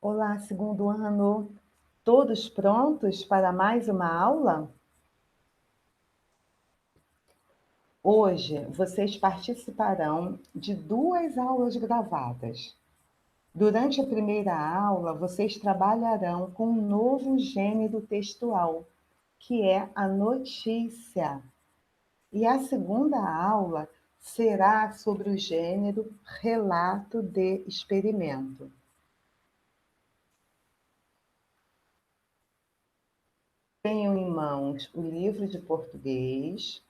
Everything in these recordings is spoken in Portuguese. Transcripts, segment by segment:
Olá, segundo ano. Todos prontos para mais uma aula? Hoje vocês participarão de 2 aulas gravadas. Durante a primeira aula, vocês trabalharão com um novo gênero textual, que é a notícia. E a segunda aula será sobre o gênero relato de experimento. Tenham em mãos o livro de português.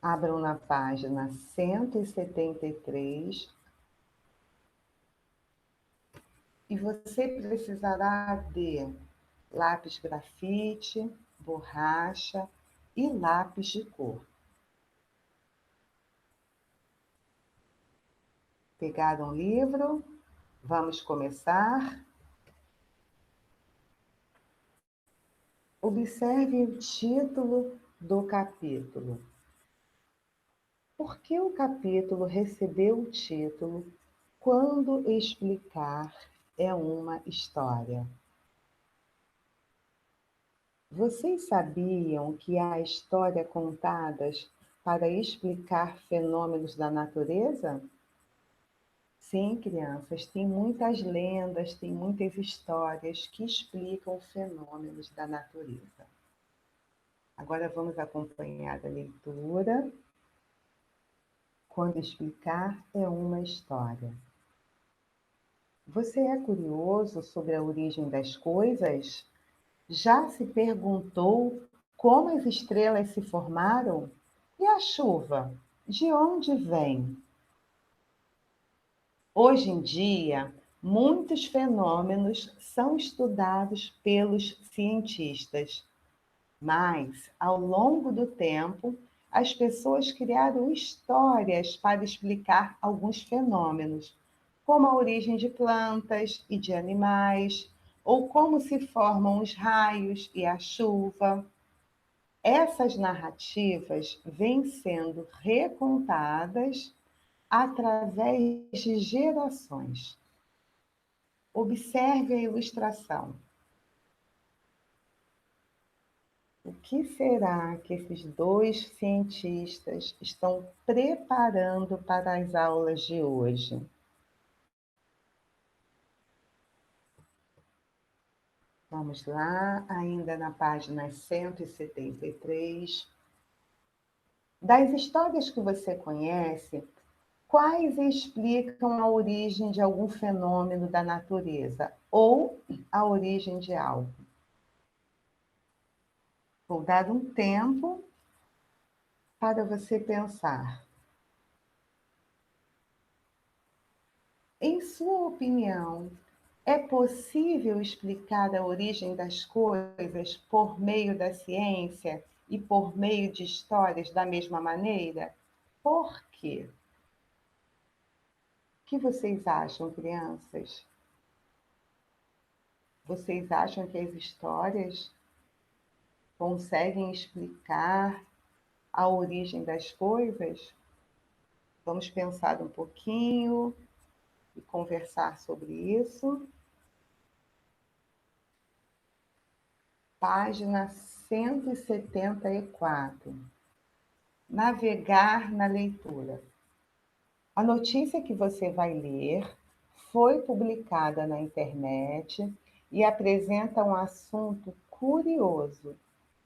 Abram na página 173 e você precisará de lápis grafite, borracha e lápis de cor. Pegaram o livro? Vamos começar? Observe o título do capítulo. Por que o capítulo recebeu o título Quando Explicar é uma História? Vocês sabiam que há histórias contadas para explicar fenômenos da natureza? Sim, crianças, tem muitas lendas, tem muitas histórias que explicam fenômenos da natureza. Agora vamos acompanhar a leitura. Quando explicar é uma história. Você é curioso sobre a origem das coisas? Já se perguntou como as estrelas se formaram? E a chuva? De onde vem? Hoje em dia, muitos fenômenos são estudados pelos cientistas, mas, ao longo do tempo, as pessoas criaram histórias para explicar alguns fenômenos, como a origem de plantas e de animais, ou como se formam os raios e a chuva. Essas narrativas vêm sendo recontadas através de gerações. Observe a ilustração. O que será que esses 2 cientistas estão preparando para as aulas de hoje? Vamos lá, ainda na página 173. Das histórias que você conhece, quais explicam a origem de algum fenômeno da natureza ou a origem de algo? Vou dar um tempo para você pensar. Em sua opinião, é possível explicar a origem das coisas por meio da ciência e por meio de histórias da mesma maneira? Por quê? O que vocês acham, crianças? Vocês acham que as histórias conseguem explicar a origem das coisas? Vamos pensar um pouquinho e conversar sobre isso. Página 174. Navegar na leitura. A notícia que você vai ler foi publicada na internet e apresenta um assunto curioso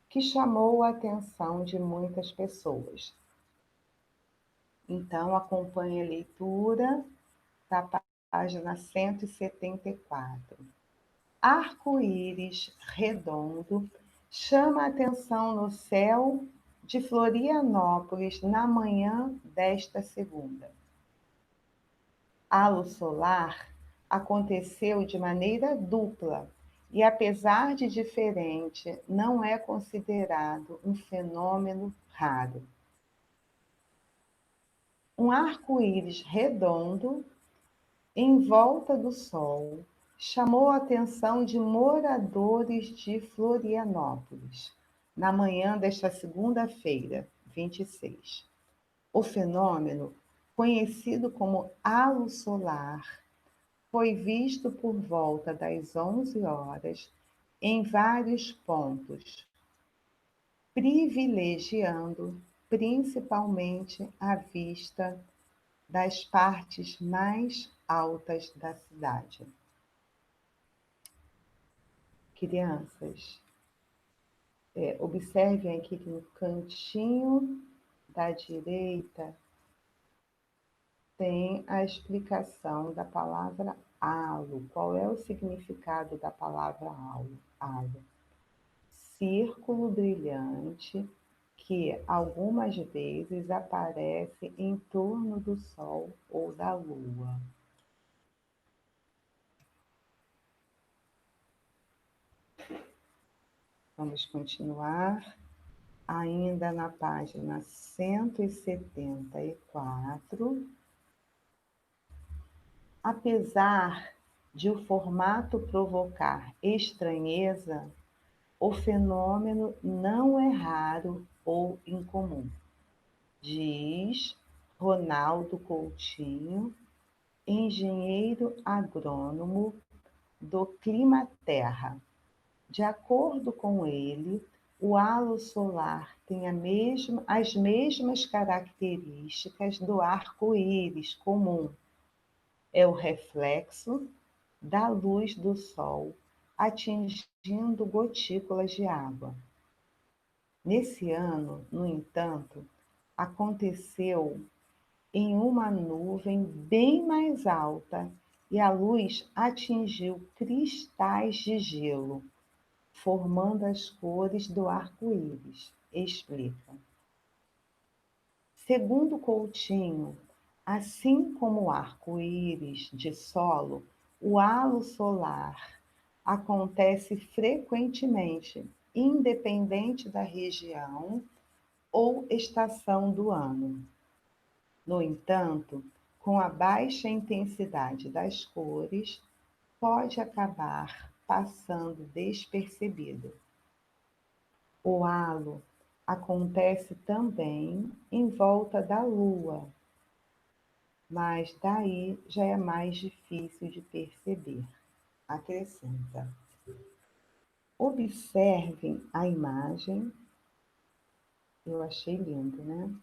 que chamou a atenção de muitas pessoas. Então, acompanhe a leitura da página 174. Arco-íris redondo chama a atenção no céu de Florianópolis na manhã desta segunda. Halo solar aconteceu de maneira dupla e, apesar de diferente, não é considerado um fenômeno raro. Um arco-íris redondo em volta do Sol chamou a atenção de moradores de Florianópolis na manhã desta segunda-feira, 26. O fenômeno conhecido como halo solar, foi visto por volta das 11 horas em vários pontos, privilegiando principalmente a vista das partes mais altas da cidade. Crianças, observem aqui que no cantinho da direita tem a explicação da palavra halo. Qual é o significado da palavra halo? Halo. Círculo brilhante que algumas vezes aparece em torno do Sol ou da Lua. Vamos continuar. Ainda na página 174. Apesar de o formato provocar estranheza, o fenômeno não é raro ou incomum, diz Ronaldo Coutinho, engenheiro agrônomo do Climaterra. De acordo com ele, o halo solar tem as mesmas características do arco-íris comum. É o reflexo da luz do Sol atingindo gotículas de água. Nesse ano, no entanto, aconteceu em uma nuvem bem mais alta e a luz atingiu cristais de gelo, formando as cores do arco-íris, explica. Segundo Coutinho, assim como o arco-íris de solo, o halo solar acontece frequentemente, independente da região ou estação do ano. No entanto, com a baixa intensidade das cores, pode acabar passando despercebido. O halo acontece também em volta da Lua, mas daí já é mais difícil de perceber. Acrescenta. Observem a imagem. Eu achei lindo, né?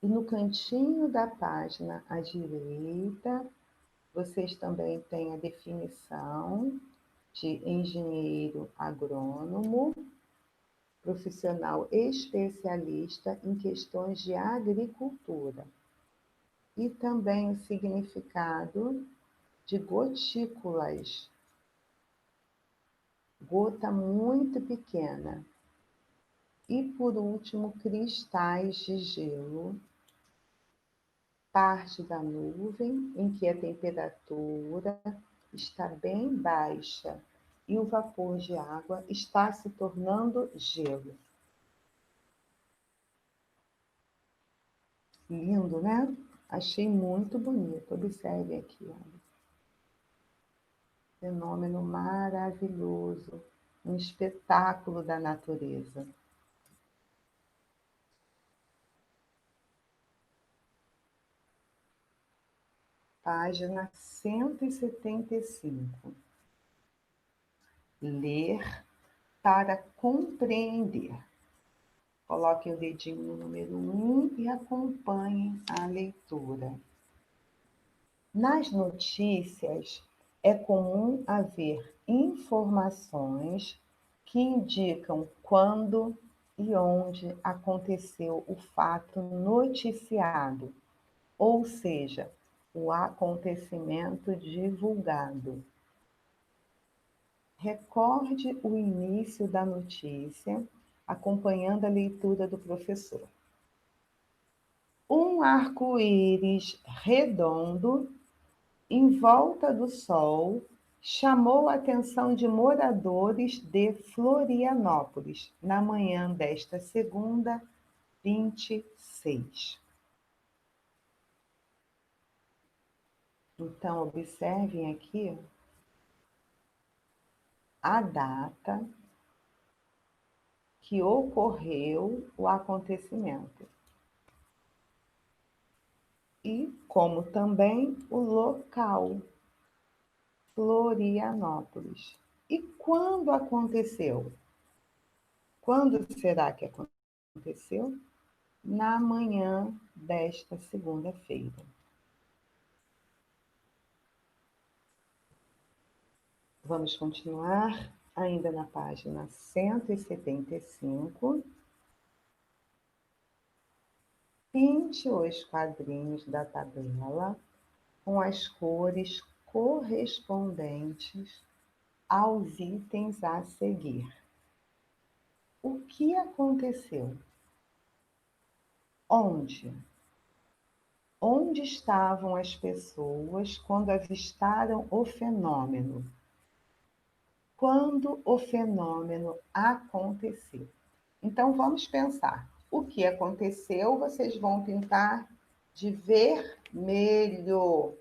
E no cantinho da página à direita, vocês também têm a definição de engenheiro agrônomo, profissional especialista em questões de agricultura. E também o significado de gotículas, gota muito pequena. E, por último, cristais de gelo, parte da nuvem em que a temperatura está bem baixa e o vapor de água está se tornando gelo. Lindo, né? Achei muito bonito. Observe aqui, olha. Fenômeno maravilhoso, um espetáculo da natureza. Página 175. Ler para compreender. Coloquem o dedinho no número 1 e acompanhem a leitura. Nas notícias, é comum haver informações que indicam quando e onde aconteceu o fato noticiado, ou seja, o acontecimento divulgado. Recorde o início da notícia, acompanhando a leitura do professor. Um arco-íris redondo em volta do Sol chamou a atenção de moradores de Florianópolis na manhã desta segunda, 26. Então, observem aqui a data que ocorreu o acontecimento. e como também o local, Florianópolis. E quando aconteceu? Quando será que aconteceu? Na manhã desta segunda-feira. Vamos continuar ainda na página 175. Pinte os quadrinhos da tabela com as cores correspondentes aos itens a seguir. O que aconteceu? Onde? Onde estavam as pessoas quando avistaram o fenômeno? Quando o fenômeno aconteceu. Então, vamos pensar. O que aconteceu, vocês vão pintar de vermelho.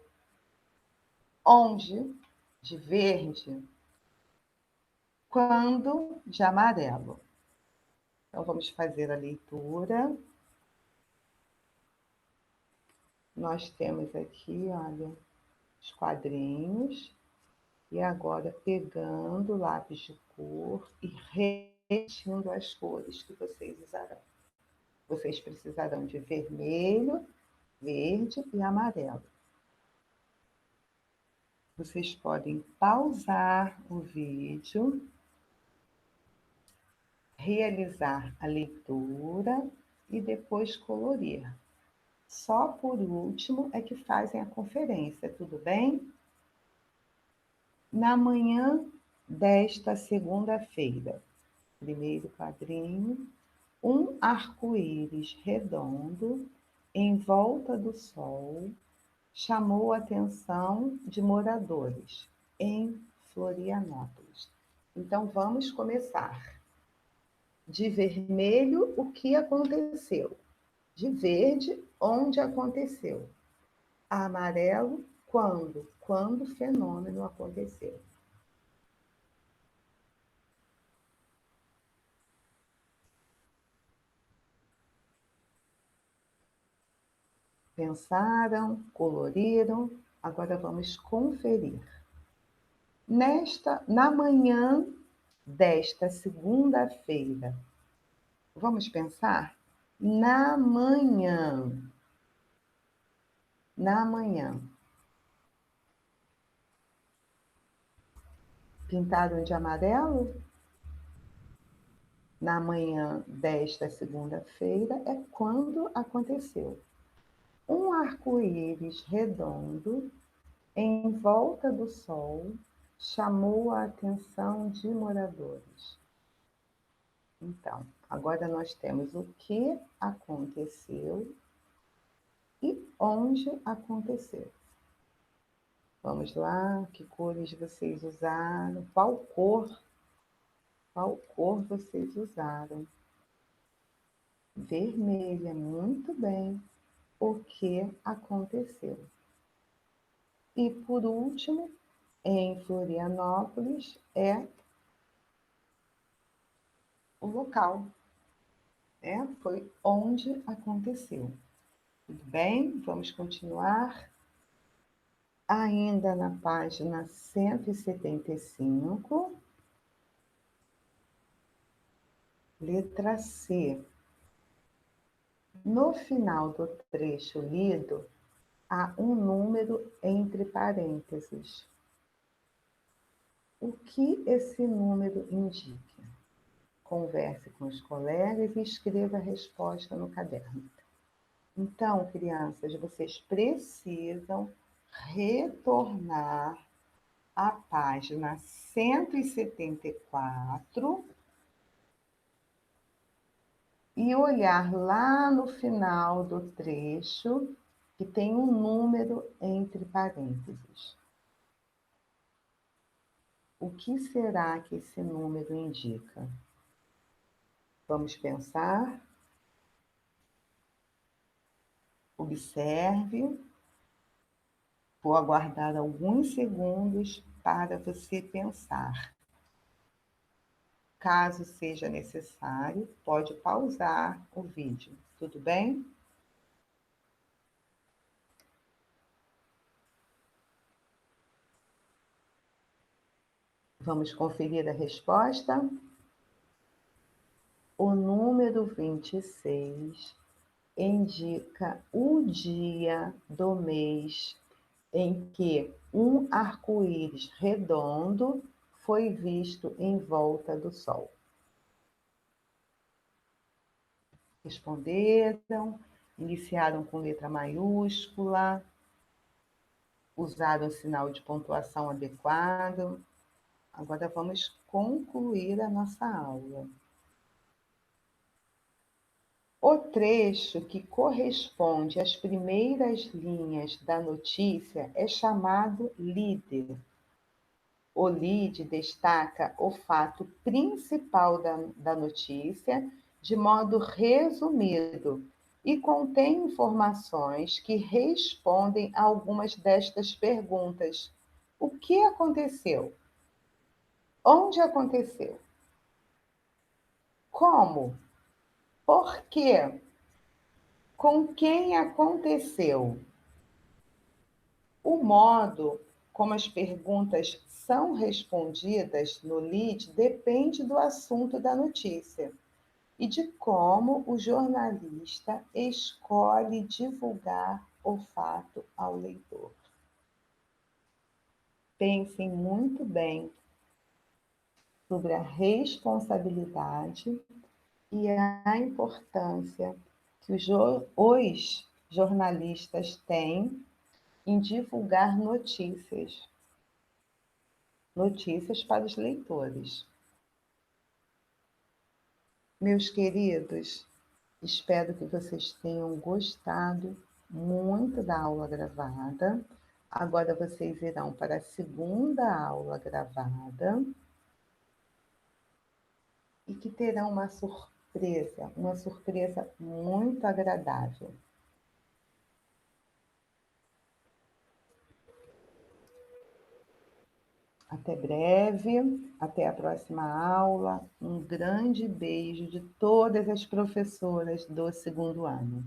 Onde? De verde. Quando? De amarelo. Então, vamos fazer a leitura. Nós temos aqui, olha, os quadrinhos. E agora, pegando o lápis de cor e repetindo as cores que vocês usarão. Vocês precisarão de vermelho, verde e amarelo. Vocês podem pausar o vídeo, realizar a leitura e depois colorir. Só por último é que fazem a conferência, tudo bem? Na manhã desta segunda-feira, primeiro quadrinho, um arco-íris redondo em volta do sol chamou a atenção de moradores em Florianópolis. Então, vamos começar. De vermelho, o que aconteceu? De verde, onde aconteceu? Amarelo, quando? Quando o fenômeno aconteceu. Pensaram, coloriram, agora vamos conferir. Na manhã desta segunda-feira, vamos pensar? Na manhã. Pintaram de amarelo? Na manhã desta segunda-feira é quando aconteceu. Um arco-íris redondo em volta do sol chamou a atenção de moradores. Então, agora nós temos o que aconteceu e onde aconteceu. Vamos lá, que cores vocês usaram? Qual cor vocês usaram? Vermelha, muito bem. O que aconteceu? E por último, em Florianópolis é o local, né? Foi onde aconteceu. Tudo bem? Vamos continuar. Ainda na página 175, letra C. No final do trecho lido, há um número entre parênteses. O que esse número indica? Converse com os colegas e escreva a resposta no caderno. Então, crianças, vocês precisam retornar à página 174 e olhar lá no final do trecho que tem um número entre parênteses. O que será que esse número indica? Vamos pensar. Observe. Vou aguardar alguns segundos para você pensar. Caso seja necessário, pode pausar o vídeo. Tudo bem? Vamos conferir a resposta? O número 26 indica o dia do mês em que um arco-íris redondo foi visto em volta do Sol. Responderam, iniciaram com letra maiúscula, usaram o sinal de pontuação adequado. Agora vamos concluir a nossa aula. O trecho que corresponde às primeiras linhas da notícia é chamado líder. O lead destaca o fato principal da notícia de modo resumido e contém informações que respondem a algumas destas perguntas. O que aconteceu? Onde aconteceu? Como? Por quê? Com quem aconteceu? O modo como as perguntas são respondidas no lead depende do assunto da notícia e de como o jornalista escolhe divulgar o fato ao leitor. Pensem muito bem sobre a responsabilidade e a importância que os jornalistas têm em divulgar notícias para os leitores. Meus queridos, espero que vocês tenham gostado muito da aula gravada. Agora vocês irão para a segunda aula gravada e que terão uma surpresa muito agradável. Até breve, até a próxima aula. Um grande beijo de todas as professoras do segundo ano.